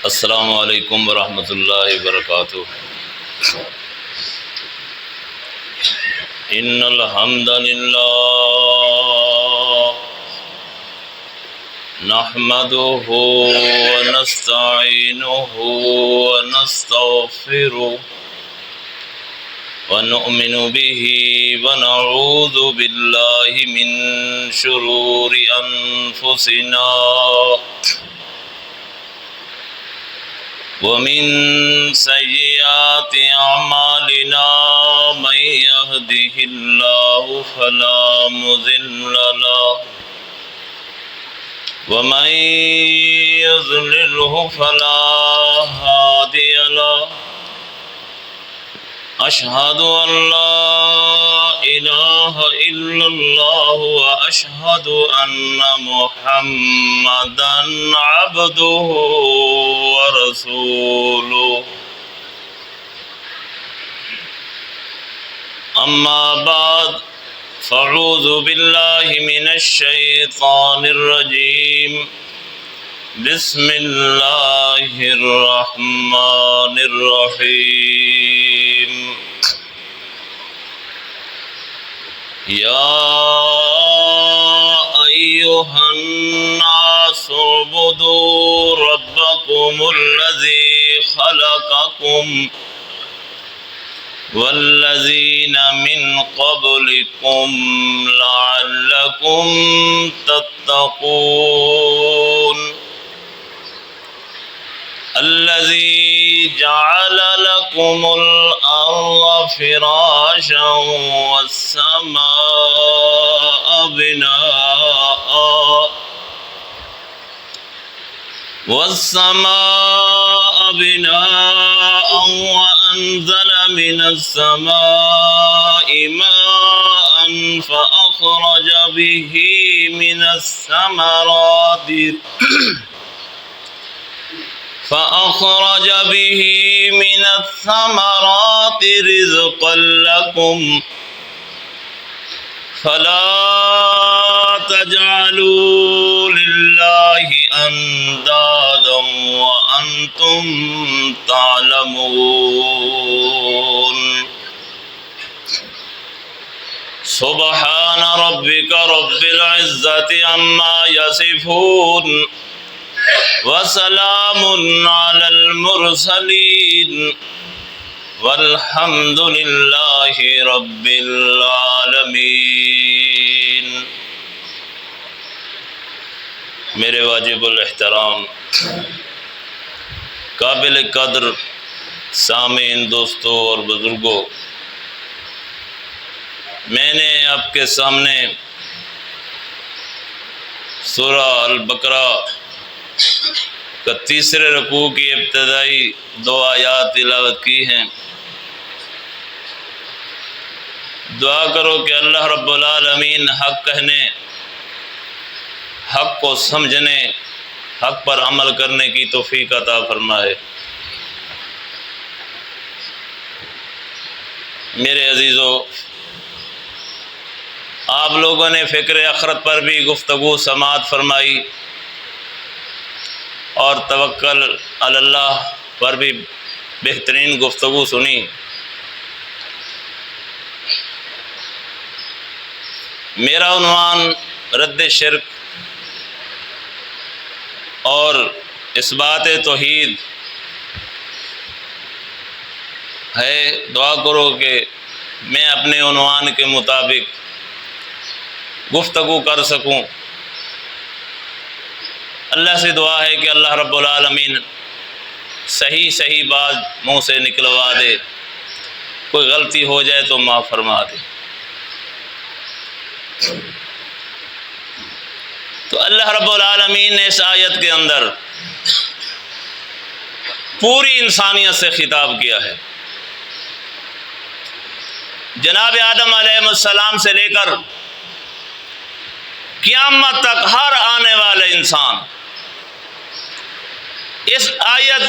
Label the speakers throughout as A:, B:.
A: السلام علیکم ورحمۃ اللہ وبرکاتہ۔ ان الحمد للہ نحمده ونستعینه ونستغفره ونؤمن به ونعوذ باللہ من شرور انفسنا ومن سيئات أعمالنا من يهده الله فلا مضل له ومن يضلله فلا هادي له أشهد أن لا إله إلا الله وأشهد أن محمدًا عبده ورسوله أما بعد فأعوذ بالله من الشيطان الرجيم بسم الله الرحمن الرحيم يا أيها الناس اعبدوا ربكم الذي خلقكم والذين من قبلكم لعلكم تتقون الذي جعل لكم الأرض فراشا والسماء بناء وأنزل من السماء ماء فأخرج به من الثمرات رزقا لكم فلا تجعلوا لله أندادا وأنتم تعلمون سبحان ربك رب العزة عما يصفون وسلام على المرسلين والحمد لله رب العالمين۔ میرے واجب الاحترام قابل قدر سامعین دوستوں اور بزرگوں، میں نے آپ کے سامنے سورہ البقرہ کا تیسرے رکوع کی ابتدائی 2 آیات تلاوت کی ہیں۔ دعا کرو کہ اللہ رب العالمین حق کہنے، حق کو سمجھنے، حق پر عمل کرنے کی توفیق عطا فرمائے۔ میرے عزیزو، آپ لوگوں نے فکر آخرت پر بھی گفتگو سماعت فرمائی اور توکل علی اللہ پر بھی بہترین گفتگو سنی۔ میرا عنوان رد شرک اور اثبات توحید ہے۔ دعا کرو کہ میں اپنے عنوان کے مطابق گفتگو کر سکوں۔ اللہ سے دعا ہے کہ اللہ رب العالمین صحیح بات منہ سے نکلوا دے، کوئی غلطی ہو جائے تو معاف فرما دے۔ تو اللہ رب العالمین نے اس آیت کے اندر پوری انسانیت سے خطاب کیا ہے۔ جناب آدم علیہ السلام سے لے کر قیامت تک ہر آنے والے انسان اس آیت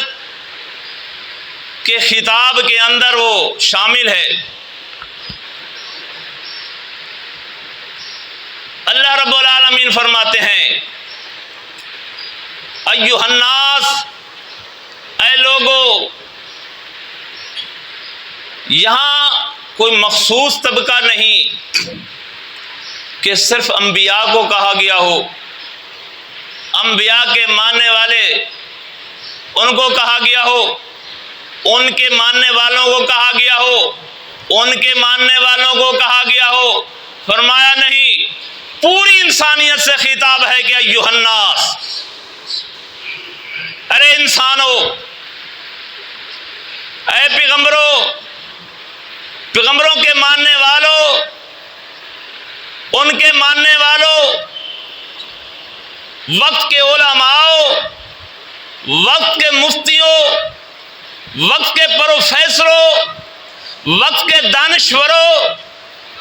A: کے خطاب کے اندر وہ شامل ہے۔ اللہ رب العالمین فرماتے ہیں ایھا الناس یہاں کوئی مخصوص طبقہ نہیں کہ صرف انبیاء کو کہا گیا ہو، انبیاء کے ماننے والے ان کو کہا گیا ہو، ان کے ماننے والوں کو کہا گیا ہو، ان کے ماننے والوں کو کہا گیا ہو۔ فرمایا نہیں، پوری انسانیت سے خطاب ہے کہ ایھا الناس، ارے انسانوں، اے پیغمبروں، پیغمبروں کے ماننے والوں، ان کے ماننے والوں، وقت کے علماء، وقت کے مفتیوں، وقت کے پروفیسروں، وقت کے دانشوروں،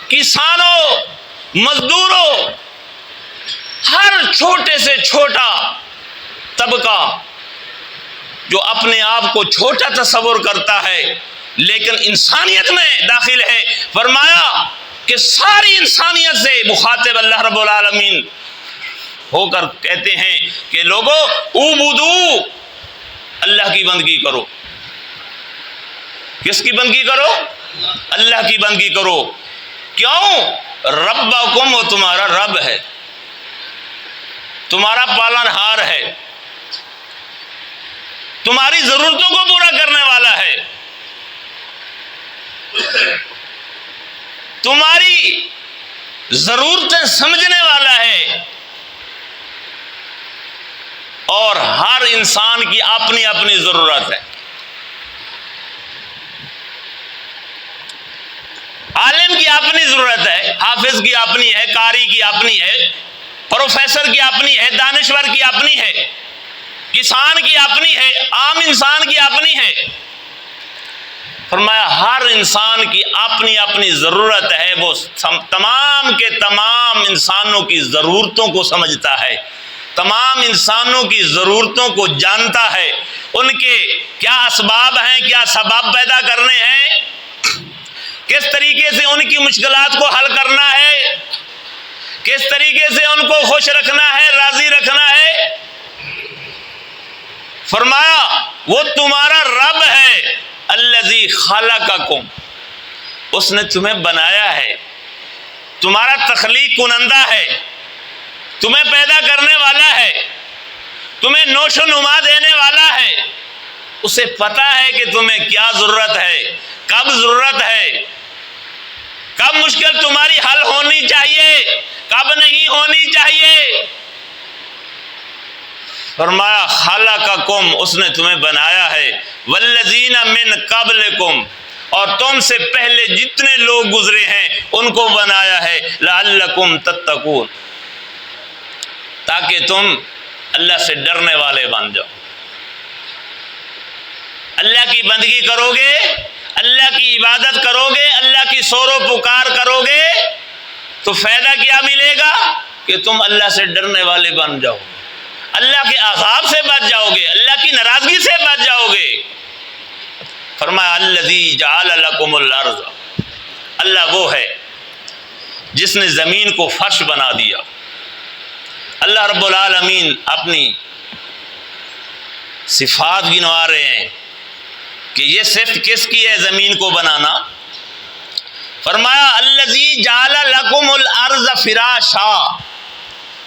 A: کسانوں، مزدوروں، ہر چھوٹے سے چھوٹا طبقہ جو اپنے آپ کو چھوٹا تصور کرتا ہے لیکن انسانیت میں داخل ہے، فرمایا کہ ساری انسانیت سے مخاطب اللہ رب العالمین ہو کر کہتے ہیں کہ لوگوں اعبدوا، اللہ کی بندگی کرو۔ کس کی بندگی کرو؟ اللہ کی بندگی کرو۔ کیوں؟ ربکم، وہ تمہارا رب ہے، تمہارا پالنہار ہے، تمہاری ضرورتوں کو پورا کرنے والا ہے، تمہاری ضرورتیں سمجھنے والا ہے، اور ہر انسان کی اپنی اپنی ضرورت ہے۔ عالم کی اپنی ضرورت ہے، حافظ کی اپنی ہے، قاری کی اپنی ہے، پروفیسر کی اپنی ہے، دانشور کی اپنی ہے، کسان کی اپنی ہے، عام انسان کی اپنی ہے۔ فرمایا ہر انسان کی اپنی اپنی ضرورت ہے، وہ تمام کے تمام انسانوں کی ضرورتوں کو سمجھتا ہے، تمام انسانوں کی ضرورتوں کو جانتا ہے، ان کے کیا اسباب ہیں، کیا سبب پیدا کرنے ہیں، کس طریقے سے ان کی مشکلات کو حل کرنا ہے، کس طریقے سے ان کو خوش رکھنا ہے، راضی رکھنا ہے۔ فرمایا وہ تمہارا رب ہے، الذی خلقکم، اس نے تمہیں بنایا ہے، تمہارا تخلیق کنندہ ہے، تمہیں پیدا کرنے والا ہے، تمہیں نوش و نما دینے والا ہے، اسے پتا ہے کہ تمہیں کیا ضرورت ہے، کب ضرورت ہے، کب مشکل تمہاری حل ہونی چاہیے، کب نہیں ہونی چاہیے۔ فرمایا خلقکم، اس نے تمہیں بنایا ہے، والذین من قبلکم، اور تم سے پہلے جتنے لوگ گزرے ہیں ان کو بنایا ہے، لعلکم تتقون، تاکہ تم اللہ سے ڈرنے والے بن جاؤ۔ اللہ کی بندگی کرو گے، اللہ کی عبادت کرو گے، اللہ کی سور و پکار کرو گے تو فائدہ کیا ملے گا؟ کہ تم اللہ سے ڈرنے والے بن جاؤ، اللہ کے عذاب سے بچ جاؤ گے، اللہ کی ناراضگی سے بچ جاؤ گے۔ فرمایا الذی جعل لکم الارض، اللہ وہ ہے جس نے زمین کو فرش بنا دیا۔ اللہ رب العالمین اپنی صفات گنوا رہے ہیں کہ یہ صفت کس کی ہے زمین کو بنانا۔ فرمایا الذی جعل لکم الارض فراشا،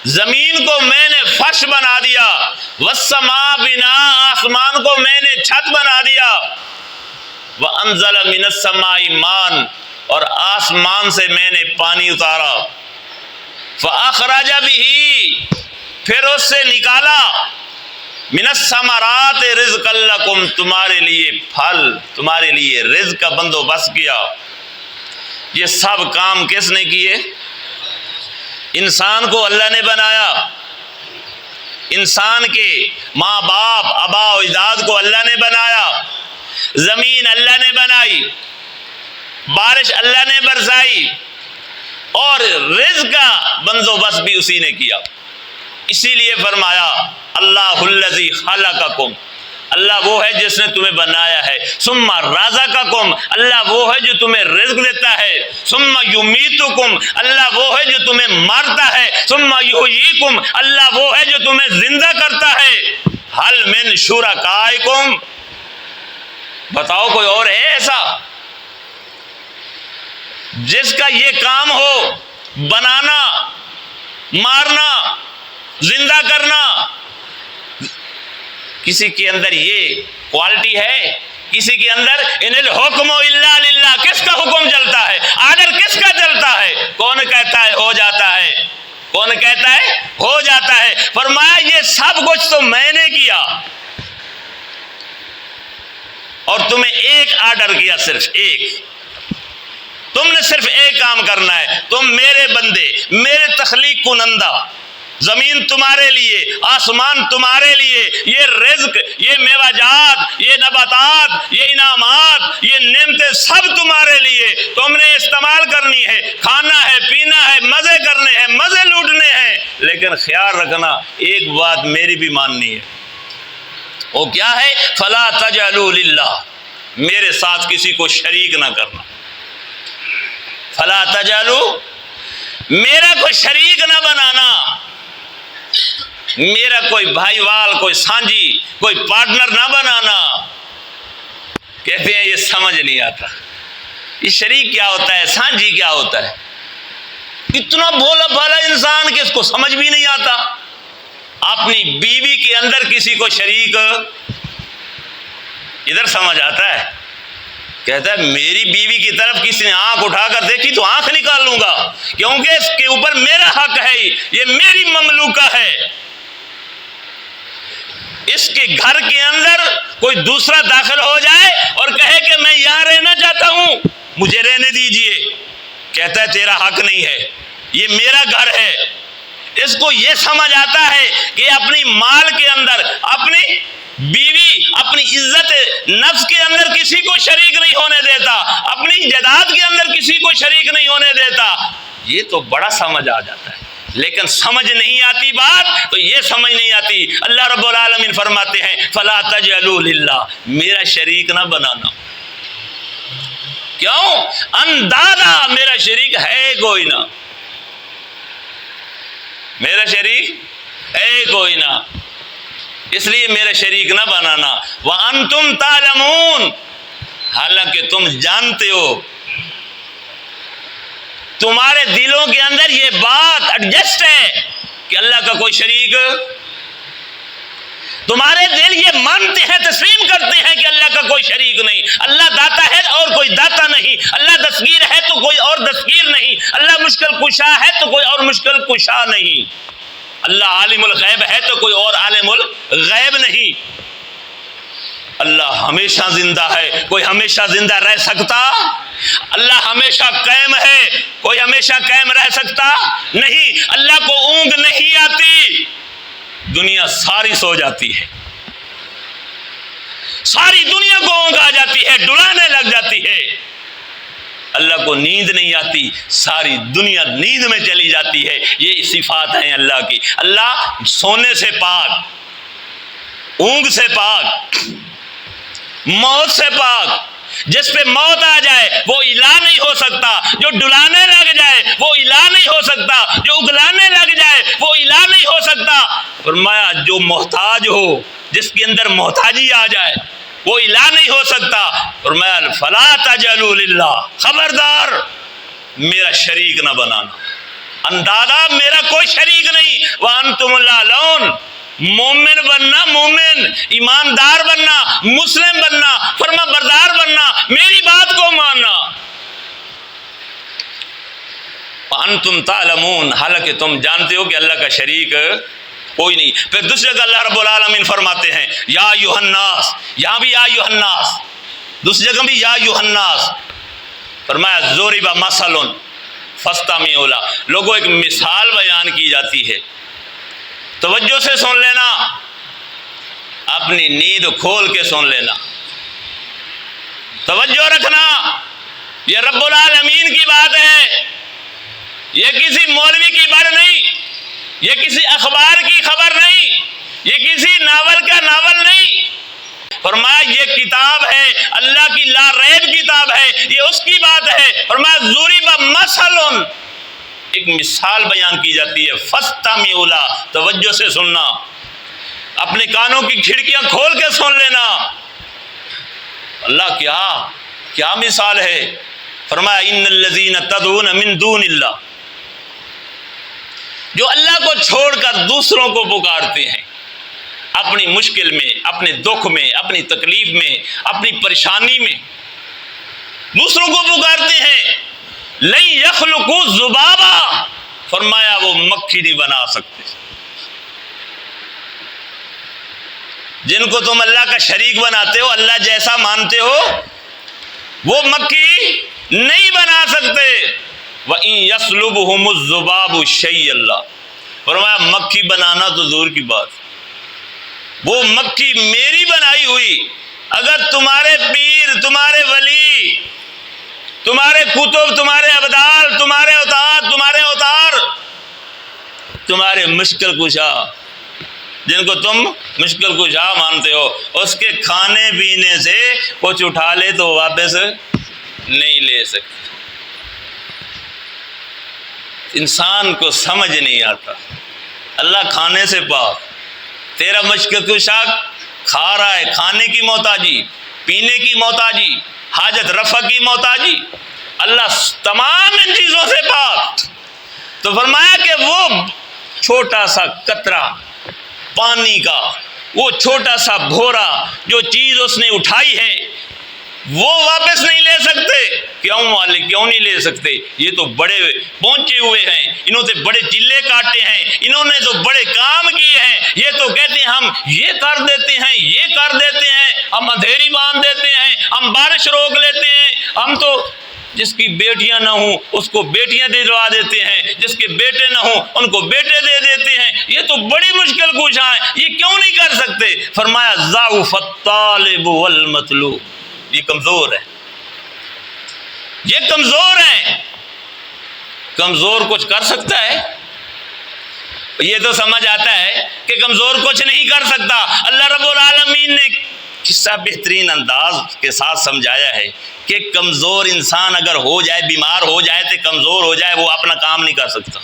A: زمین کو میں نے فرش بنا دیا، والسماء بناء، آسمان کو میں نے چھت بنا دیا، وانزل من السماء ماء، اور آسمان سے میں نے پانی اتارا، فاخرج به، پھر اس سے نکالا، من الثمرات رزقا لکم، تمہارے لیے پھل، تمہارے لیے رزق کا بندوبست کیا۔ یہ سب کام کس نے کیے؟ انسان کو اللہ نے بنایا، انسان کے ماں باپ آبا و اجداد کو اللہ نے بنایا، زمین اللہ نے بنائی، بارش اللہ نے برسائی، اور رزق کا بندوبست بھی اسی نے کیا۔ اسی لیے فرمایا اللہ الذی خلقکم، اللہ وہ ہے جس نے تمہیں بنایا ہے، ثم رزقکم، اللہ وہ ہے جو تمہیں رزق دیتا ہے، ثم یمیتکم، اللہ وہ ہے جو تمہیں مارتا ہے، ثم یحییکم، اللہ وہ ہے جو تمہیں زندہ کرتا ہے۔ ھل من شرکائکم، بتاؤ کوئی اور ہے ایسا جس کا یہ کام ہو، بنانا، مارنا، زندہ کرنا؟ کسی کے اندر یہ کوالٹی ہے؟ کسی کے اندر ان الحکم الا للہ، کس کا حکم چلتا ہے؟ آرڈر کس کا چلتا ہے؟ کون کہتا ہے ہو جاتا ہے؟ کون کہتا ہے ہو جاتا ہے؟ فرمایا یہ سب کچھ تو میں نے کیا، اور تمہیں ایک آرڈر کیا، صرف ایک۔ تم نے صرف ایک کام کرنا ہے، تم میرے بندے، میرے تخلیق کنندہ، زمین تمہارے لیے، آسمان تمہارے لیے، یہ رزق، یہ میوہ جات، یہ نباتات، یہ انعامات، یہ نعمتیں سب تمہارے لیے، تم نے استعمال کرنی ہے، کھانا ہے، پینا ہے، مزے کرنے ہیں، مزے لوٹنے ہیں، لیکن خیال رکھنا ایک بات میری بھی ماننی ہے۔ وہ کیا ہے؟ فلا تجعلوا للہ، میرے ساتھ کسی کو شریک نہ کرنا۔ فلا تجعلوا، میرا کوئی شریک نہ بنانا، میرا کوئی بھائی وال، کوئی سانجی، کوئی پارٹنر نہ بنانا۔ کہتے ہیں یہ سمجھ نہیں آتا، یہ شریک کیا ہوتا ہے، سانجی کیا ہوتا ہے؟ اتنا بھولا بھالا انسان کہ اس کو سمجھ بھی نہیں آتا۔ اپنی بیوی کے اندر کسی کو شریک ادھر سمجھ آتا ہے، کہتا ہے میری بیوی کی طرف کسی نے آنکھ اٹھا کر دیکھی تو آنکھ نکال لوں گا، کیونکہ اس کے اوپر میرا حق ہے، یہ میری مملوکہ ہے۔ اس کے گھر کے اندر کوئی دوسرا داخل ہو جائے اور کہے کہ میں یہاں رہنا چاہتا ہوں، مجھے رہنے دیجئے، کہتا ہے تیرا حق نہیں ہے، یہ میرا گھر ہے۔ اس کو یہ سمجھ آتا ہے کہ اپنی مال کے اندر، اپنی بیوی، اپنی عزت نفس کے اندر کسی کو شریک نہیں ہونے دیتا، اپنی جائیداد کے اندر کسی کو شریک نہیں ہونے دیتا۔ یہ تو بڑا سمجھ آ جاتا ہے، لیکن سمجھ نہیں آتی بات تو یہ سمجھ نہیں آتی۔ اللہ رب العالمین فرماتے ہیں فلا تجعلوا للہ، میرا شریک نہ بنانا۔ کیوں؟ اندادا، میرا شریک ہے کوئی نہ، میرا شریک ہے کوئی نہ، اس لیے میرا شریک نہ بنانا۔ وَأَنْتُمْ تَعْلَمُونَ، حالانکہ تم جانتے ہو، تمہارے دلوں کے اندر یہ بات ایڈجسٹ ہے کہ اللہ کا کوئی شریک، تمہارے دل یہ مانتے ہیں، تسلیم کرتے ہیں کہ اللہ کا کوئی شریک نہیں، اللہ داتا ہے اور کوئی داتا نہیں، اللہ دستگیر ہے تو کوئی اور دستگیر نہیں، اللہ مشکل کشا ہے تو کوئی اور مشکل کشا نہیں، اللہ عالم الغیب ہے تو کوئی اور عالم الغیب نہیں، اللہ ہمیشہ زندہ ہے، کوئی ہمیشہ زندہ رہ سکتا؟ اللہ ہمیشہ قائم ہے، کوئی ہمیشہ قائم رہ سکتا نہیں، اللہ کو اونگ نہیں آتی، دنیا ساری سو جاتی ہے، ساری دنیا کو اونگ آ جاتی ہے، ڈرانے لگ جاتی ہے، اللہ کو نیند نہیں آتی، ساری دنیا نیند میں چلی جاتی ہے۔ یہ صفات ہیں اللہ کی۔ اللہ سونے سے پاک، اونگ سے پاک، موت سے پاک۔ جس پہ موت آ جائے وہ الہ نہیں ہو سکتا، جو ڈلانے لگ جائے وہ الہ نہیں ہو سکتا، جو اگلانے لگ جائے وہ الہ نہیں ہو سکتا۔ فرمایا جو محتاج ہو، جس کے اندر محتاجی آ جائے وہ الہ نہیں ہو سکتا۔ فرمایا فلا تجعلوا للہ، خبردار میرا شریک نہ بنانا، اندادا میرا کوئی شریک نہیں۔ وانتم الاعلون، مومن بننا، مومن ایماندار بننا، مسلم بننا، فرما بردار بننا، میری بات کو ماننا۔ وانتم تعلمون، حالانکہ تم جانتے ہو کہ اللہ کا شریک کوئی نہیں۔ پھر دوسری جگہ اللہ رب العالمین فرماتے ہیں یا ایھا الناس، یہاں بھی یا ایھا الناس، دوسری جگہ بھی یا ایھا الناس، فرمایا ضرب مثل فاستمعوا لہ، لوگوں ایک مثال بیان کی جاتی ہے، توجہ سے سن لینا، اپنی نیند کھول کے سن لینا، توجہ رکھنا، یہ رب العالمین کی بات ہے، یہ کسی مولوی کی بات نہیں، یہ کسی اخبار کی خبر نہیں، یہ کسی ناول کا ناول نہیں۔ فرمایا یہ کتاب ہے، اللہ کی لا ریب کتاب ہے، یہ اس کی بات ہے۔ فرمایا ضرب مثل، ایک مثال بیان کی جاتی ہے، فاستمعوا لہ، توجہ سے سننا، اپنے کانوں کی کھڑکیاں کھول کے سن لینا۔ اللہ کیا مثال ہے. فرمایا ان الذین تدعون من دون اللہ، جو اللہ کو چھوڑ کر دوسروں کو پکارتے ہیں اپنی مشکل میں، اپنے دکھ میں، اپنی تکلیف میں، اپنی پریشانی میں دوسروں کو پکارتے ہیں، لن یخلقوا ذبابا، فرمایا وہ مکھی نہیں بنا سکتے. جن کو تم اللہ کا شریک بناتے ہو، اللہ جیسا مانتے ہو، وہ مکھی نہیں بنا سکتے. وَإِن يَسْلُبْهُمُ الذُّبَابُ شَيْءً، اللہ فرمایا مکھی بنانا تو دور کی بات، وہ مکھی میری بنائی ہوئی اگر تمہارے پیر، تمہارے ولی، تمہارے کتب، تمہارے ابدال، تمہارے اوتار، تمہارے مشکل کشا، جن کو تم مشکل کشا مانتے ہو، اس کے کھانے پینے سے کچھ اٹھا لے تو واپس نہیں لے سکتے. انسان کو سمجھ نہیں آتا. اللہ کھانے سے پاک، تیرا مشکل کشا کھا رہا ہے، کھانے کی محتاجی، پینے کی محتاجی، حاجت رفع کی محتاجی، اللہ تمام ان چیزوں سے پاک. تو فرمایا کہ وہ چھوٹا سا قطرہ پانی کا، وہ چھوٹا سا بھورا جو چیز اس نے اٹھائی ہے، وہ واپس نہیں لے سکتے. کیوں مالک، کیوں نہیں لے سکتے؟ یہ تو بڑے پہنچے ہوئے ہیں، انہوں نے بڑے چلے کاٹے ہیں، انہوں نے تو بڑے کام کیے ہیں. یہ تو کہتے ہیں ہم یہ کر دیتے ہیں، یہ کر دیتے ہیں، ہم اندھیری باندھ دیتے ہیں، ہم بارش روک لیتے ہیں، ہم تو جس کی بیٹیاں نہ ہوں اس کو بیٹیاں دلوا دیتے ہیں، جس کے بیٹے نہ ہوں ان کو بیٹے دے دیتے ہیں. یہ تو بڑی مشکل کشا ہے، یہ کیوں نہیں کر سکتے؟ فرمایا ضعف الطالب والمطلوب، یہ کمزور ہے، یہ کمزور ہے. کمزور کچھ کر سکتا ہے؟ یہ تو سمجھ آتا ہے کہ کمزور کچھ نہیں کر سکتا. اللہ رب العالمین نے قصہ بہترین انداز کے ساتھ سمجھایا ہے کہ کمزور انسان اگر ہو جائے، بیمار ہو جائے تو کمزور ہو جائے، وہ اپنا کام نہیں کر سکتا،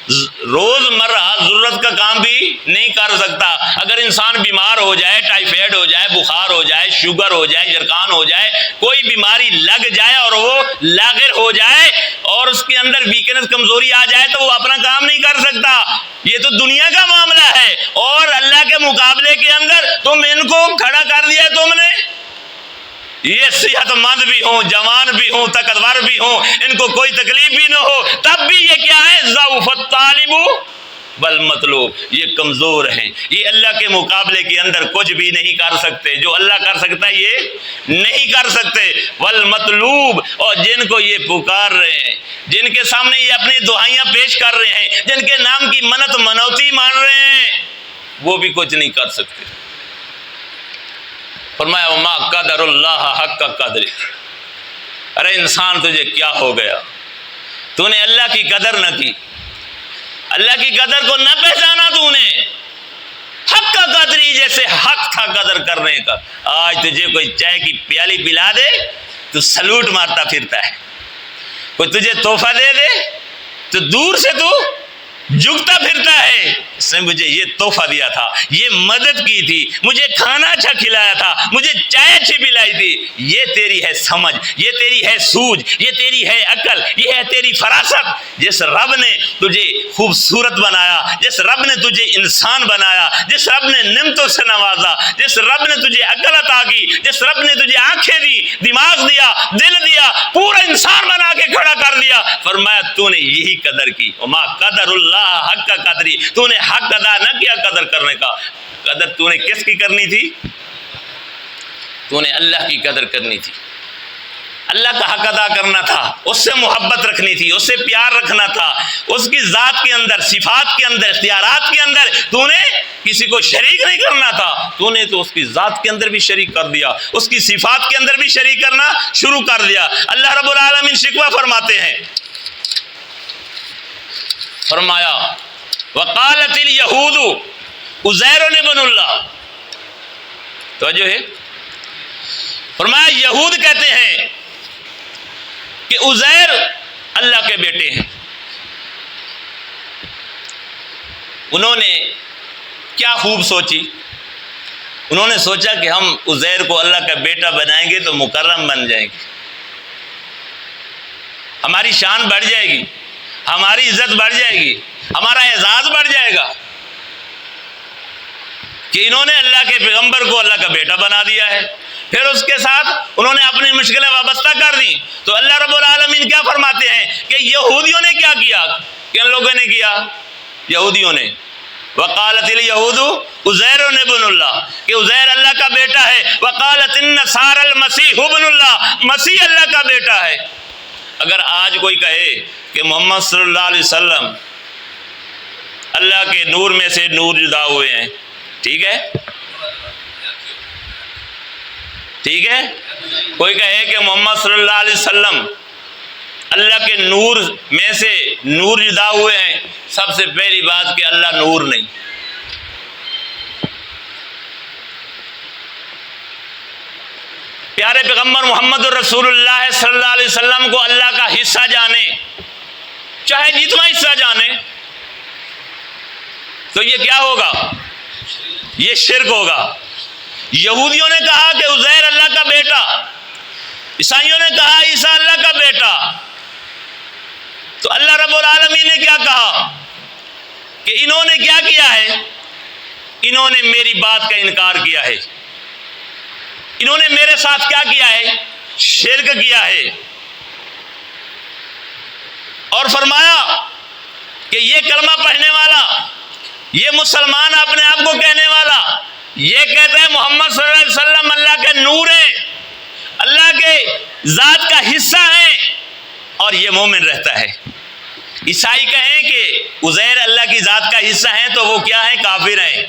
A: روز مرہ ضرورت کا کام بھی نہیں کر سکتا. اگر انسان بیمار ہو جائے، ٹائیفائڈ ہو جائے، بخار ہو جائے، شوگر ہو جائے، جرکان ہو جائے، کوئی بیماری لگ جائے اور وہ لاغر ہو جائے اور اس کے اندر ویکنس، کمزوری آ جائے تو وہ اپنا کام نہیں کر سکتا. یہ تو دنیا کا معاملہ ہے، اور اللہ کے مقابلے کے اندر تم ان کو کھڑا کر دیا تم نے. یہ صحت مند بھی ہوں، جوان بھی ہوں، طاقتور بھی ہوں، ان کو کوئی تکلیف بھی نہ ہو، تب بھی یہ کیا ہے؟ ضعف الطالب والمطلوب، یہ کمزور ہیں، یہ اللہ کے مقابلے کے اندر کچھ بھی نہیں کر سکتے. جو اللہ کر سکتا ہے یہ نہیں کر سکتے. والمطلوب، اور جن کو یہ پکار رہے ہیں، جن کے سامنے یہ اپنی دعائیاں پیش کر رہے ہیں، جن کے نام کی منت منوتی مان رہے ہیں، وہ بھی کچھ نہیں کر سکتے. فرمایا وما قدر اللہ حق قدر. ارے انسان تجھے کیا ہو گیا؟ تو نے اللہ کی قدر نہ کی، اللہ کی قدر کو نہ پہچانا. تو نے حق کا قدری، جیسے حق تھا قدر کرنے کا. آج تجھے کوئی چائے کی پیالی پلا دے تو سلوٹ مارتا پھرتا ہے، کوئی تجھے تحفہ دے دے تو دور سے تو جھکتا پھرتا ہے. اس نے مجھے یہ تحفہ دیا تھا، یہ مدد کی تھی، مجھے کھانا اچھا کھلایا تھا، مجھے چائے اچھی پلائی تھی. یہ تیری ہے سمجھ، یہ تیری ہے سوجھ، یہ تیری ہے عقل، یہ ہے تیری فراست. جس رب نے تجھے خوبصورت بنایا، جس رب نے تجھے انسان بنایا، جس رب نے نعمتوں سے نوازا، جس رب نے تجھے عقل عطا کی، جس رب نے تجھے آنکھیں دی، دماغ دیا، دل دیا، پورا انسان بنا کے کھڑا کر دیا، فرمایا تو نے یہی قدر کی. وما قدر اللہ حق کا قدری. تو نے حق ادا نہ کیا قدر کرنے کا. قدر تو نے کس کی کرنی تھی؟ تو نے اللہ کی قدر کرنی تھی، اللہ کا حق ادا کرنا تھا، اس سے محبت رکھنی تھی، اس سے پیار رکھنا تھا، اس کی ذات کے اندر، صفات کے اندر، اختیارات کے اندر. تو نے کسی کو شریک نہیں کرنا تھا، تو نے تو اس کی ذات کے اندر بھی شریک کر دیا، اس کی صفات کے اندر بھی شریک کرنا شروع کر دیا. اللہ رب العالمین شکوہ فرماتے ہیں، فرمایا وقالت الیہود عزیر ابن اللہ. توجہ ہے، فرمایا یہود کہتے ہیں کہ عزیر اللہ کے بیٹے ہیں. انہوں نے کیا خوب سوچی، انہوں نے سوچا کہ ہم عزیر کو اللہ کا بیٹا بنائیں گے تو مکرم بن جائیں گے، ہماری شان بڑھ جائے گی، ہماری عزت بڑھ جائے گی، ہمارا اعزاز بڑھ جائے گا کہ انہوں نے اللہ کے پیغمبر کو اللہ کا بیٹا بنا دیا ہے۔ پھر اس کے ساتھ انہوں نے اپنی مشکلیں وابستہ کر دی۔ تو اللہ رب العالمین کیا فرماتے ہیں کہ یہودیوں نے کیا کیا؟ کن لوگوں نے کیا؟ یہودیوں نے۔ وقالت الیہود عزیر ابن اللہ، کہ عزیر اللہ کا بیٹا ہے۔ وقالت النصارى المسیح ابن اللہ، مسیح اللہ کا بیٹا ہے۔ اگر آج کوئی کہے کہ محمد صلی اللہ علیہ وسلم اللہ کے نور میں سے نور جدا ہوئے ہیں، ٹھیک ہے، ٹھیک ہے، کوئی کہے کہ محمد صلی اللہ علیہ وسلم اللہ کے نور میں سے نور جدا ہوئے ہیں، سب سے پہلی بات کہ اللہ نور نہیں۔ پیارے پیغمبر محمد الرسول اللہ صلی اللہ علیہ وسلم کو اللہ کا حصہ جانے، چاہے جتنا حصہ جانے، تو یہ کیا ہوگا؟ یہ شرک ہوگا۔ یہودیوں نے کہا کہ عزیر اللہ کا بیٹا، عیسائیوں نے کہا عیسیٰ اللہ کا بیٹا، تو اللہ رب العالمین نے کیا کہا کہ انہوں نے کیا کیا ہے؟ انہوں نے میری بات کا انکار کیا ہے، انہوں نے میرے ساتھ کیا کیا ہے؟ شرک کیا ہے۔ اور فرمایا کہ یہ کلمہ پڑھنے والا، یہ مسلمان اپنے آپ کو کہنے والا، یہ کہتا ہے محمد صلی اللہ علیہ وسلم اللہ کے نور ہیں، اللہ کے ذات کا حصہ ہیں، اور یہ مومن رہتا ہے۔ عیسائی کہیں کہ عزیر اللہ کی ذات کا حصہ ہیں تو وہ کیا ہیں؟ کافر ہیں۔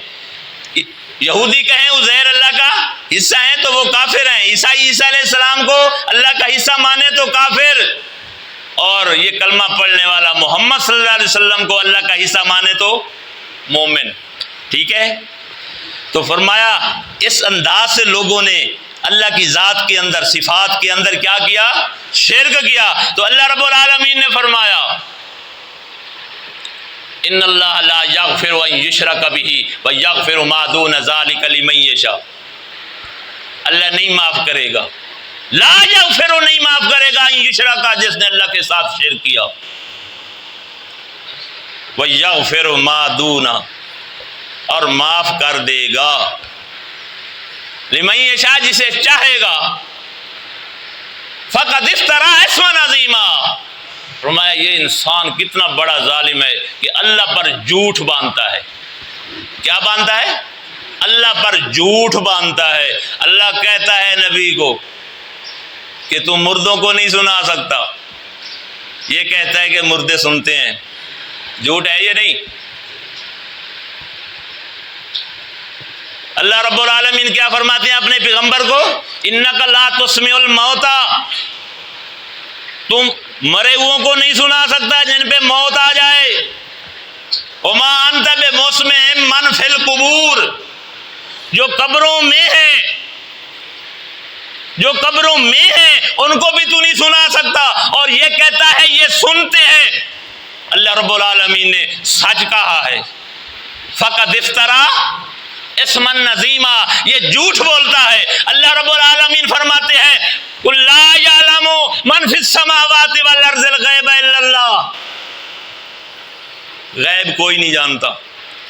A: یہودی کہیں عزیر اللہ کا حصہ ہیں تو وہ کافر ہیں۔ عیسائی عیسیٰ علیہ السلام کو اللہ کا حصہ مانے تو کافر، اور یہ کلمہ پڑھنے والا محمد صلی اللہ علیہ وسلم کو اللہ کا حصہ مانے تو مومن، ٹھیک ہے۔ تو فرمایا اس انداز سے لوگوں نے اللہ کی ذات کے اندر، صفات کے اندر کیا کیا؟ شرک کیا۔ تو اللہ رب العالمین نے فرمایا ان اللہ لا یغفر ان یشرک بہ ویغفر ما دون ذلک لمن یشاء، اللہ نہیں معاف کرے گا، لا یغفر نہیں معاف کرے گا ان یشرک، جس نے اللہ کے ساتھ شرک کیا، ویغفر ما دون، اور معاف کر دے گا، لمن یشاء جسے چاہے گا، فقد افترا اسما عظیما، فرمایا یہ انسان کتنا بڑا ظالم ہے کہ اللہ پر جھوٹ باندھتا ہے۔ کیا باندھتا ہے؟ اللہ پر جھوٹ باندھتا ہے۔ اللہ کہتا ہے نبی کو کہ تم مردوں کو نہیں سنا سکتا، یہ کہتا ہے کہ مردے سنتے ہیں۔ جھوٹ ہے یہ نہیں؟ اللہ رب العالمین کیا فرماتے ہیں اپنے پیغمبر کو؟ انک لا تسمع الموتى، تم مرے ہوئوں کو نہیں سنا سکتا جن پہ موت آ جائے۔ وما انت بمسمع من فی القبور، جو قبروں میں ہیں، جو قبروں میں ہیں ان کو بھی تو نہیں سنا سکتا، اور یہ کہتا ہے یہ سنتے ہیں۔ اللہ رب العالمین نے سچ کہا ہے، فقد افترا اسما عظیما، یہ جھوٹ بولتا ہے۔ اللہ رب العالمین فرماتے ہیں قل لا یعلم من فی السماوات والارض الغیب الا اللہ، غیب کوئی نہیں جانتا۔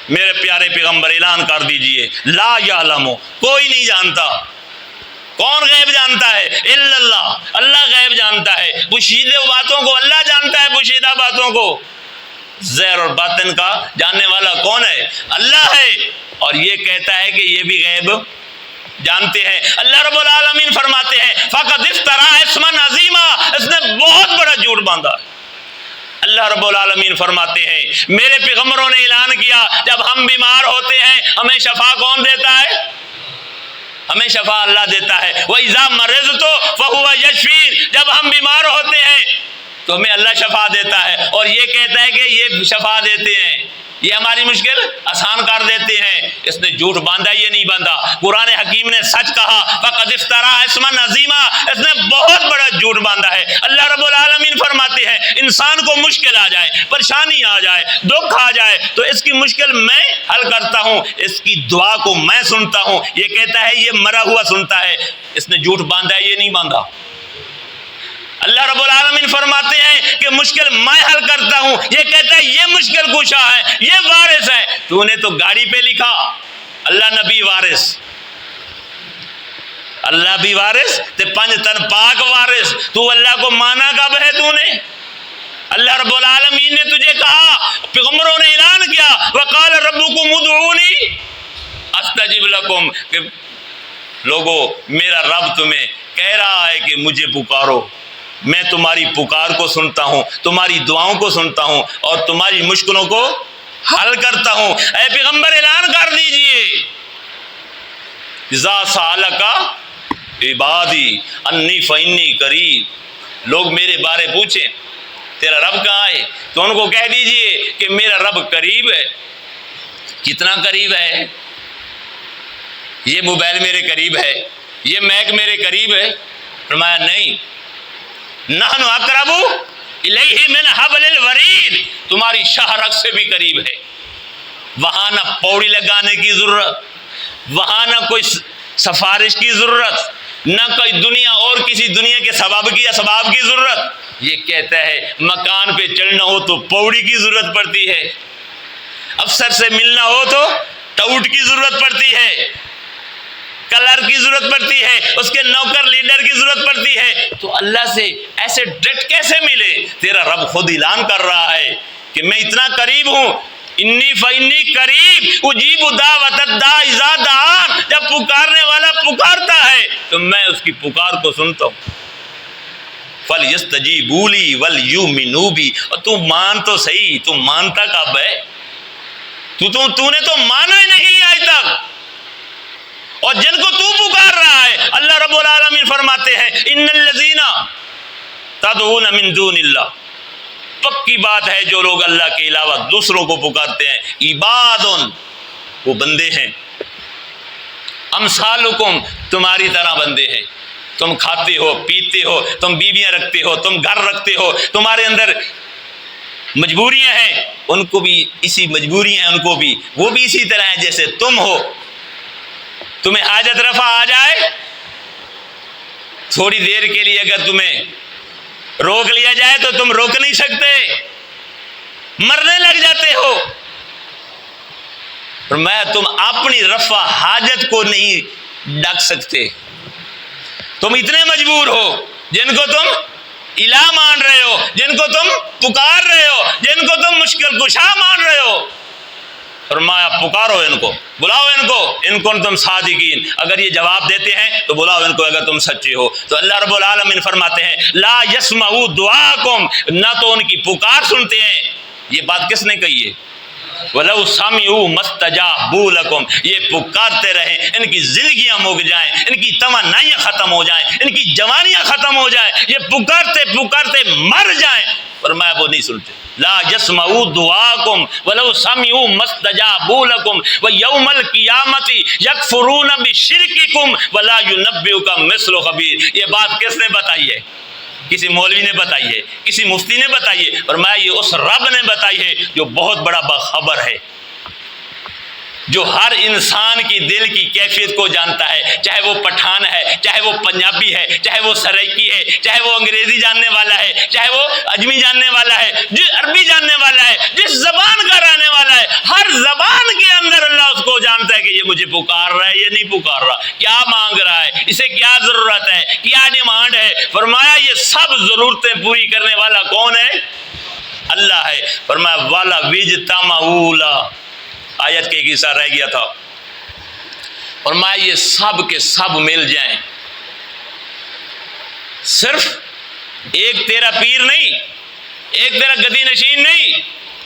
A: میرے پیارے پیغمبر اعلان کر دیجئے لا یعلم، کوئی نہیں جانتا۔ کون غیب جانتا ہے؟ الا اللہ، اللہ غیب جانتا ہے۔ پوشیدہ باتوں کو اللہ جانتا ہے، پوشیدہ باتوں کو، ظاہر اور باطن کا جاننے والا کون ہے؟ اللہ ہے، اور یہ کہتا ہے کہ یہ بھی غیب جانتے ہیں۔ اللہ رب العالمین فرماتے ہیں فقد افترا اسما عظیما، اس نے بہت بڑا جھوٹ باندھا۔ اللہ رب العالمین فرماتے ہیں میرے پیغمبروں نے اعلان کیا جب ہم بیمار ہوتے ہیں ہمیں شفا کون دیتا ہے؟ ہمیں شفا اللہ دیتا ہے۔ وَإِذَا مَرِضْتُ فَهُوَ يَشْفِينِ، جب ہم بیمار ہوتے ہیں تو ہمیں اللہ شفا دیتا ہے، اور یہ کہتا ہے کہ یہ شفا دیتے ہیں، یہ ہماری مشکل آسان کر دیتے ہیں۔ اس نے جھوٹ باندھا، یہ نہیں باندھا۔ قرآن حکیم نے سچ کہا، فقد افترا اسما عظیما، اس نے بہت بڑا جھوٹ باندھا ہے۔ اللہ رب العالمین فرماتے ہیں انسان کو مشکل آ جائے، پریشانی آ جائے، دکھ آ جائے تو اس کی مشکل میں حل کرتا ہوں، اس کی دعا کو میں سنتا ہوں۔ یہ کہتا ہے یہ مرا ہوا سنتا ہے، اس نے جھوٹ باندھا ہے، یہ نہیں باندھا۔ اللہ رب العالمین فرماتے ہیں کہ مشکل میں حل کرتا ہوں، یہ کہتا ہے یہ مشکل کشا ہے، یہ وارث ہے۔ تو نے تو گاڑی پہ لکھا اللہ نبی وارث، اللہ بھی وارث تے پنج تن پاک وارث، تو اللہ کو مانا کب ہے تو نے؟ اللہ رب العالمین نے تجھے کہا، پیغمبروں نے اعلان کیا وقال ربکم ادعونی استجب لکم، کہ لوگو میرا رب تمہیں کہہ رہا ہے کہ مجھے پکارو، میں تمہاری پکار کو سنتا ہوں، تمہاری دعاؤں کو سنتا ہوں اور تمہاری مشکلوں کو حل کرتا ہوں۔ اے پیغمبر اعلان کر دیجئے اذا سألک عبادی انی فانی قریب، لوگ میرے بارے پوچھیں تیرا رب کہاں ہے تو ان کو کہہ دیجئے کہ میرا رب قریب ہے۔ کتنا قریب ہے؟ یہ موبائل میرے قریب ہے، یہ میک میرے قریب ہے؟ فرمایا نہیں، نحن اقرب الیہ من حبل الورید، تمہاری شاہرگ سے بھی قریب ہے۔ وہاں نہ پوڑی لگانے کی ضرورت، وہاں نہ کوئی سفارش کی ضرورت، نہ کوئی دنیا اور کسی دنیا کے سبب کی اسباب کی ضرورت۔ یہ کہتا ہے مکان پہ چڑھنا ہو تو پوڑی کی ضرورت پڑتی ہے، افسر سے ملنا ہو تو ٹاؤٹ کی ضرورت پڑتی ہے، کلر کی ضرورت پڑتی ہے، اس کے نوکر لیڈر کی ضرورت پڑتی ہے۔ تو اللہ سے ایسے ڈٹ کیسے ملے؟ تیرا رب خود اعلان کر رہا ہے کہ میں اتنا قریب ہوں، انی فانی قریب اجیب دعوت الداع اذا دعان، جب پکارنے والا پکارتا ہے تو میں اس کی پکار کو سنتا ہوں۔ فَلْيَسْتَجِيبُوا لِي وَلْيُؤْمِنُوا بِي، اور تو مان تو صحیح، تو مانتا کب ہے؟ تو نے تو مانا ہی نہیں آج تک، اور جن کو تو پکار رہا ہے اللہ رب العالمین فرماتے ہیں ان الذین تدعون من دون اللہ، پکی بات ہے جو لوگ اللہ کے علاوہ دوسروں کو پکارتے ہیں، عباد، وہ بندے ہیں، امثالکم، تمہاری طرح بندے ہیں، تم کھاتے ہو پیتے ہو، تم بیویاں رکھتے ہو، تم گھر رکھتے ہو، تمہارے اندر مجبوریاں ہیں، ان کو بھی اسی مجبوری ہیں، ان کو بھی وہ بھی اسی طرح ہیں جیسے تم ہو۔ تمہیں حاجت رفع آ جائے، تھوڑی دیر کے لیے اگر تمہیں روک لیا جائے تو تم روک نہیں سکتے، مرنے لگ جاتے ہو۔ فرمایا تم اپنی رفع حاجت کو نہیں ڈھک سکتے، تم اتنے مجبور ہو، جن کو تم الہ مان رہے ہو، جن کو تم پکار رہے ہو، جن کو تم مشکل کشا مان رہے ہو، فرمایا پکارو ان کو، بلاؤ ان کو تم صادقین، اگر یہ جواب دیتے ہیں تو بلاؤ ان کو اگر تم سچے ہو۔ تو اللہ رب العالمین فرماتے ہیں لا یسمعوا دعاکم، نہ تو ان کی پکار سنتے ہیں۔ یہ بات کس نے کہی ہے؟ وَلَوْ سَمِعُوا مَسْتَجَابُوا لَكُمْ، یہ پکارتے رہیں، ان کی زندگیاں مک جائیں، ان کی توانائیاں ختم ہو جائیں، ان کی جوانیاں ختم ہو جائیں، یہ پکارتے پکارتے مر جائیں، فرمایا وہ نہیں سنتے۔ لا يسمعوا دعاکم ولو سمعوا مستجابوا لکم ویوم القیامت یکفرون بشرککم ولا ینبئک مثل خبیر۔ یہ بات کس نے بتائی ہے؟ کسی مولوی نے بتائی ہے، کسی مفتی نے بتائی ہے، اور میں یہ اس رب نے بتائی ہے جو بہت بڑا باخبر ہے، جو ہر انسان کی دل کی کیفیت کو جانتا ہے، چاہے وہ پٹھان ہے، چاہے وہ پنجابی ہے، چاہے وہ سرائکی ہے، چاہے وہ انگریزی جاننے والا ہے، چاہے وہ اجمی جاننے والا ہے، عربی جاننے والا ہے، جس زبان کا رہنے والا ہے، ہر زبان کے اندر اللہ اس کو جانتا ہے کہ یہ مجھے پکار رہا ہے، یہ نہیں پکار رہا، کیا مانگ رہا ہے، اسے کیا ضرورت ہے، کیا ڈیمانڈ ہے۔ فرمایا یہ سب ضرورتیں پوری کرنے والا کون ہے؟ اللہ ہے۔ فرمایا والا وجتمعوا، آیت کے ایک حصہ رہ گیا تھا، فرمایا یہ سب کے سب مل جائیں، صرف ایک تیرا پیر نہیں، ایک تیرا گدی نشین نہیں،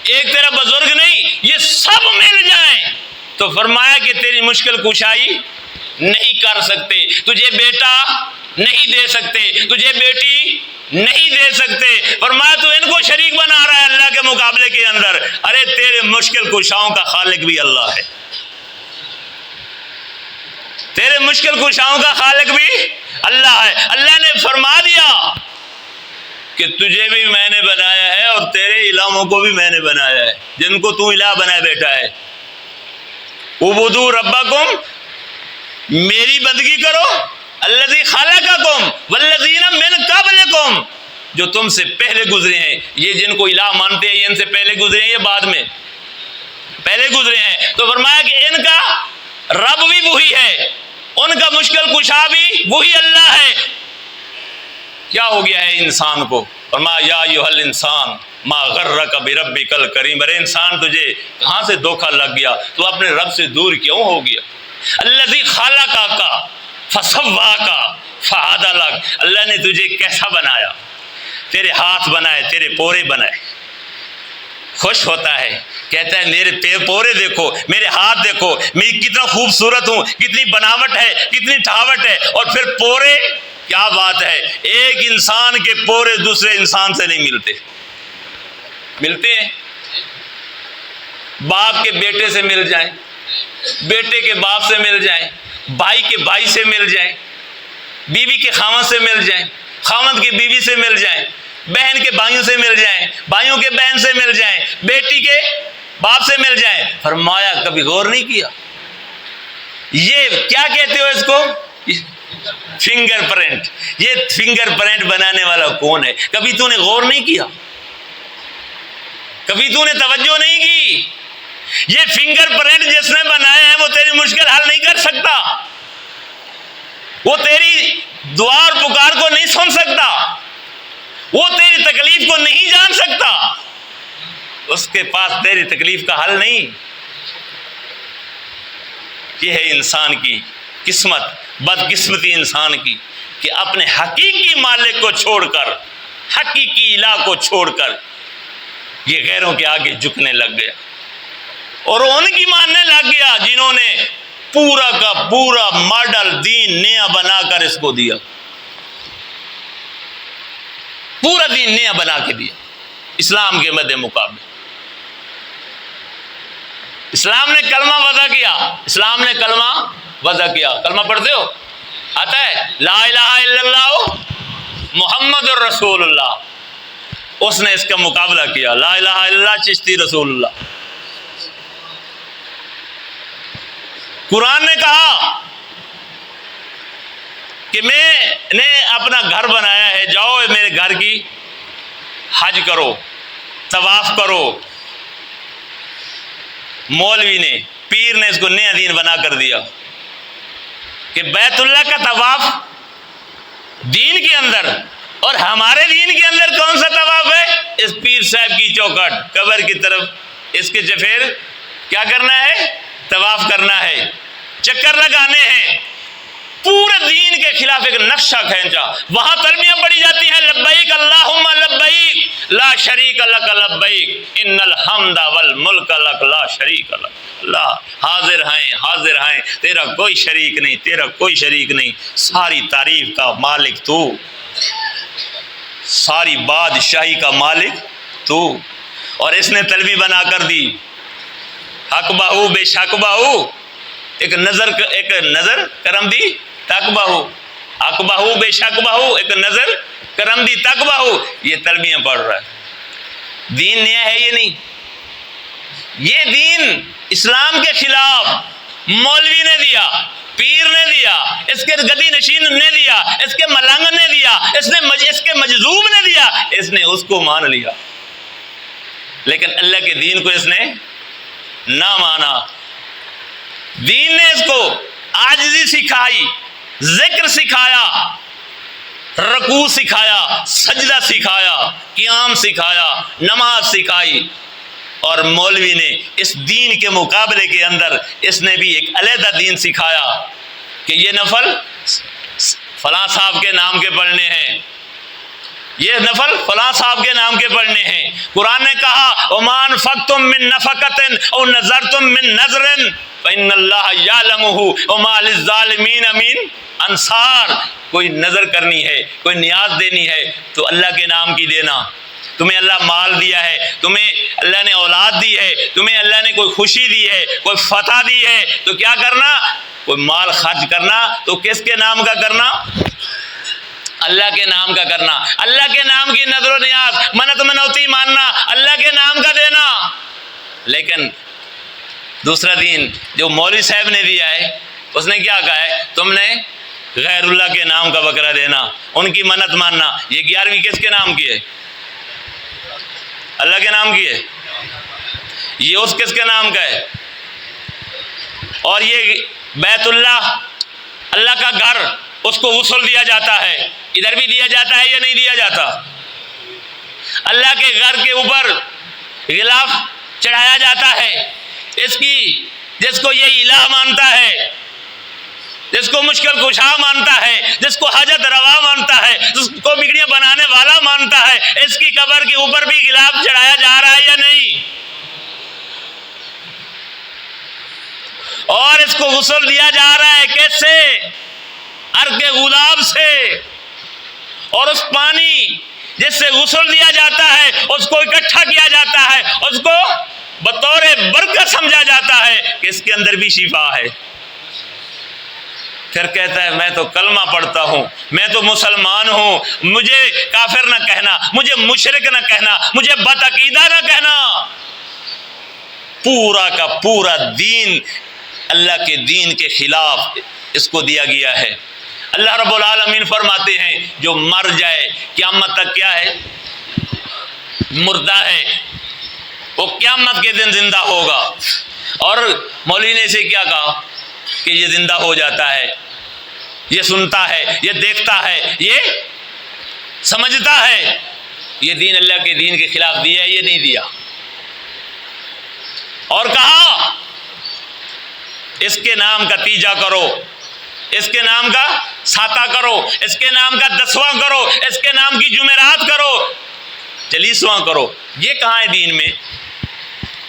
A: ایک تیرا بزرگ نہیں، یہ سب مل جائیں تو فرمایا کہ تیری مشکل کشائی نہیں کر سکتے، تجھے بیٹا نہیں دے سکتے، تجھے بیٹی نہیں دے سکتے۔ فرمایا تو ان کو شریک بنا رہا ہے اللہ کے مقابلے کے اندر، ارے تیرے مشکل کشاؤں کا خالق بھی اللہ ہے، تیرے مشکل کشاؤں کا خالق بھی اللہ ہے۔ اللہ نے فرما دیا کہ تجھے بھی میں نے بنایا ہے اور تیرے الہوں کو بھی میں نے بنایا ہے، جن کو تو الہ بنائے بیٹھا ہے۔ اعبدوا ربکم، میری بندگی کرو، الذی خلقکم والذین من قبلکم، جو تم سے پہلے گزرے ہیں۔ یہ جن کو الہ مانتے ہیں یہ ان سے پہلے گزرے ہیں، یہ بعد میں پہلے گزرے ہیں۔ تو فرمایا کہ ان کا رب بھی وہی ہے، ان کا مشکل کشا بھی وہی اللہ ہے۔ کیا ہو گیا ہے انسان کو؟ فرمایا یا ایھا الانسان ما غرک بربک الکریم، ارے انسان تجھے کہاں سے دھوکہ لگ گیا، تو اپنے رب سے دور کیوں ہو گیا؟ الذی خلقک فسواک فعدلک، اللہ نے تجھے کیسا بنایا، تیرے ہاتھ بنائے، تیرے پورے بنائے، خوش ہوتا ہے، کہتا ہے میرے پورے دیکھو، میرے ہاتھ دیکھو، میں کتنا خوبصورت ہوں، کتنی بناوٹ ہے، کتنی ٹھاوٹ ہے، اور پھر پورے، کیا بات ہے، ایک انسان کے پورے دوسرے انسان سے نہیں ملتے، ملتے ہیں؟ باپ کے بیٹے سے مل جائیں، بیٹے کے باپ سے مل جائیں، بھائی کے بھائی سے مل جائیں، بیوی کے خاوند سے مل جائیں، خاوند کی بیوی سے مل جائیں، بہن کے بھائیوں سے مل جائیں، بھائیوں کے بہن سے مل جائیں، بیٹی کے باپ سے مل جائیں۔ فرمایا کبھی غور نہیں کیا؟ یہ کیا کہتے ہو اس کو؟ Finger print. یہ فنگر پرنٹ بنانے والا کون ہے؟ کبھی تو نے غور نہیں کیا؟ کبھی تو نے توجہ نہیں کی؟ یہ فنگر پرنٹ جس نے بنایا ہے وہ تیری مشکل حل نہیں کر سکتا، وہ تیری دعا اور پکار کو نہیں سن سکتا، وہ تیری تکلیف کو نہیں جان سکتا، اس کے پاس تیری تکلیف کا حل نہیں۔ یہ ہے انسان کی قسمت، بدقسمتی انسان کی، کہ اپنے حقیقی مالک کو چھوڑ کر، حقیقی الہ کو چھوڑ کر یہ غیروں کے آگے جھکنے لگ گیا، اور ان کی ماننے لگ گیا جنہوں نے پورا کا پورا ماڈل دین نیا بنا کر اس کو دیا، پورا دین نیا بنا کے دیا اسلام کے مد مقابلے۔ اسلام نے کلمہ وضع کیا، اسلام نے کلمہ وضع کیا، کلمہ پڑھتے ہو؟ آتا ہے لا الہ الا اللہ محمد الرسول اللہ، اس نے اس کا مقابلہ کیا، لا الہ الا اللہ چشتی رسول اللہ۔ قرآن نے کہا کہ میں نے اپنا گھر بنایا ہے، جاؤ میرے گھر کی حج کرو، طواف کرو۔ مولوی نے، پیر نے اس کو نیا دین بنا کر دیا کہ بیت اللہ کا طواف دین کے اندر، اور ہمارے دین کے اندر کون سا طواف ہے؟ اس پیر صاحب کی چوکھٹ، قبر کی طرف اس کے چفیر کیا کرنا ہے؟ طواف کرنا ہے، چکر لگانے ہیں۔ پورے دین کے خلاف ایک نقشہ کھینچا۔ وہاں تلبیہ پڑھی جاتی ہیں لبیک اللہم لبیک لا شریک لک لبیک ان الحمد والملک لک لا شریک لک، اللہ حاضر ہیں، حاضر ہیں، تیرا کوئی شریک نہیں، تیرا کوئی شریک نہیں، ساری تعریف کا مالک تو، ساری بادشاہی کا مالک تو۔ اور اس نے تلبی بنا کر دی حق باہو بے شک باہو، ایک نظر کرم دی تک باہو، حق باہو بے شک باہو، ایک نظر کرم دی تک باہو۔ یہ تلبیاں پڑھ رہا ہے۔ دین نیا ہے یہ نہیں، یہ دین اسلام کے خلاف مولوی نے دیا، پیر نے دیا، اس کے گدی نشین نے دیا، اس کے ملنگ نے دیا، اس کے مجذوب نے دیا، اس نے اس کو مان لیا، لیکن اللہ کے دین کو اس نے نہ مانا۔ دین نے اس کو عاجزی سکھائی، ذکر سکھایا، رکوع سکھایا، سجدہ سکھایا، قیام سکھایا، نماز سکھائی، اور مولوی نے اس دین کے مقابلے کے اندر اس نے بھی ایک علیحدہ دین سکھایا کہ یہ نفل فلاں صاحب کے نام کے پڑھنے ہیں، یہ نفل فلاں صاحب کے نام کے پڑھنے ہیں۔ قرآن نے کہا وَمَا أَنفَقْتُم مِّن نَفَقَةٍ أَوْ نَذَرْتُم مِّن نَذْرٍ فَإِنَّ اللَّهَ يَعْلَمُهُ وَمَا لِلظَّالِمِينَ مِنْ انصار۔ کوئی نظر کرنی ہے، کوئی نیاز دینی ہے تو اللہ کے نام کی دینا۔ تمہیں اللہ مال دیا ہے، تمہیں اللہ نے اولاد دی ہے، تمہیں اللہ نے کوئی خوشی دی ہے، کوئی فتح دی ہے، تو کیا کرنا؟ کوئی مال خرچ کرنا تو کس کے نام کا کرنا؟ اللہ کے نام کا کرنا، اللہ کے نام کی نظر و نیاز، منت منوتی ماننا، اللہ کے نام کا دینا۔ لیکن دوسرا دین جو مولوی صاحب نے دیا ہے، اس نے کیا کہا ہے؟ تم نے غیر اللہ کے نام کا بکرا دینا، ان کی منت ماننا۔ یہ 11ویں کس کے نام کی ہے؟ اللہ کے نام کی ہے۔ یہ اس کس کے نام کا ہے؟ اور یہ بیت اللہ، اللہ کا گھر، اس کو غسل دیا جاتا ہے، ادھر بھی دیا جاتا ہے یا نہیں دیا جاتا؟ اللہ کے گھر کے اوپر غلاف چڑھایا جاتا ہے، جس کو یہ الہ مانتا ہے، جس کو مشکل کشا مانتا ہے، جس کو حاجت روا مانتا ہے، جس کو بگڑیاں بنانے والا مانتا ہے، اس کی قبر کے اوپر بھی غلاف چڑھایا جا رہا ہے یا نہیں؟ اور اس کو غسل دیا جا رہا ہے کیسے سے؟ عرق غلاب سے۔ اور اس پانی جس سے غسل دیا جاتا ہے، اس کو اکٹھا کیا جاتا ہے، اس کو بطور برکت سمجھا جاتا ہے کہ اس کے اندر بھی شفا ہے۔ پھر کہتا ہے میں تو کلمہ پڑھتا ہوں، میں تو مسلمان ہوں، مجھے کافر نہ کہنا، مجھے مشرک نہ کہنا، مجھے بدعقیدہ نہ کہنا۔ پورا کا پورا دین اللہ کے دین کے خلاف اس کو دیا گیا ہے۔ اللہ رب العالمین فرماتے ہیں جو مر جائے قیامت تک کیا ہے؟ مردہ ہے، وہ قیامت کے دن زندہ ہوگا۔ اور مولوی نے اسے کیا کہا کہ یہ زندہ ہو جاتا ہے، یہ سنتا ہے، یہ دیکھتا ہے، یہ سمجھتا ہے۔ یہ دین اللہ کے دین کے خلاف دیا ہے، یہ نہیں دیا۔ اور کہا اس کے نام کا تیجا کرو، اس کے نام کا ساتہ کرو، اس کے نام کا 10واں کرو، اس کے نام کی جمعرات کرو، 40واں کرو۔ یہ کہاں ہے دین میں؟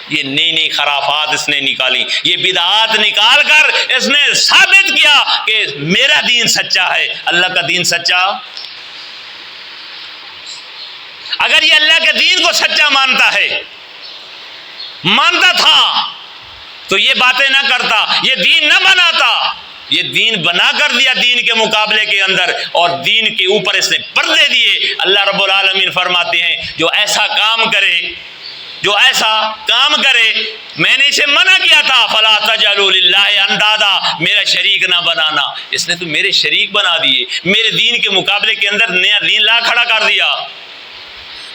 A: یہ نئی نئی خرافات اس نے نکالی، یہ بدعات نکال کر اس نے ثابت کیا کہ میرا دین سچا ہے، اللہ کا دین سچا۔ اگر یہ اللہ کے دین کو سچا مانتا تھا تو یہ باتیں نہ کرتا، یہ دین نہ بناتا۔ یہ دین بنا کر دیا دین کے مقابلے کے اندر، اور دین کے اوپر اس نے پردے دیے۔ اللہ رب العالمین فرماتے ہیں جو ایسا کام کرے میں نے اسے منع کیا تھا، فلا تجعلوا للہ اندادا، میرا شریک نہ بنانا۔ اس نے تو میرے شریک بنا دیے، میرے دین کے مقابلے کے اندر نیا دین لا کھڑا کر دیا۔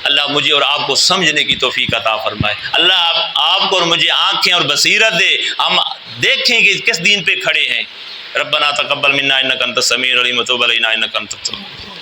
A: اللہ مجھے اور آپ کو سمجھنے کی توفیق عطا فرمائے۔ اللہ آپ کو اور مجھے آنکھیں اور بصیرت دے، ہم دیکھیں کہ کس دین پہ کھڑے ہیں۔ ربنا تقبل منا انک انت السمیع العلیم وتب علینا انک انت التواب۔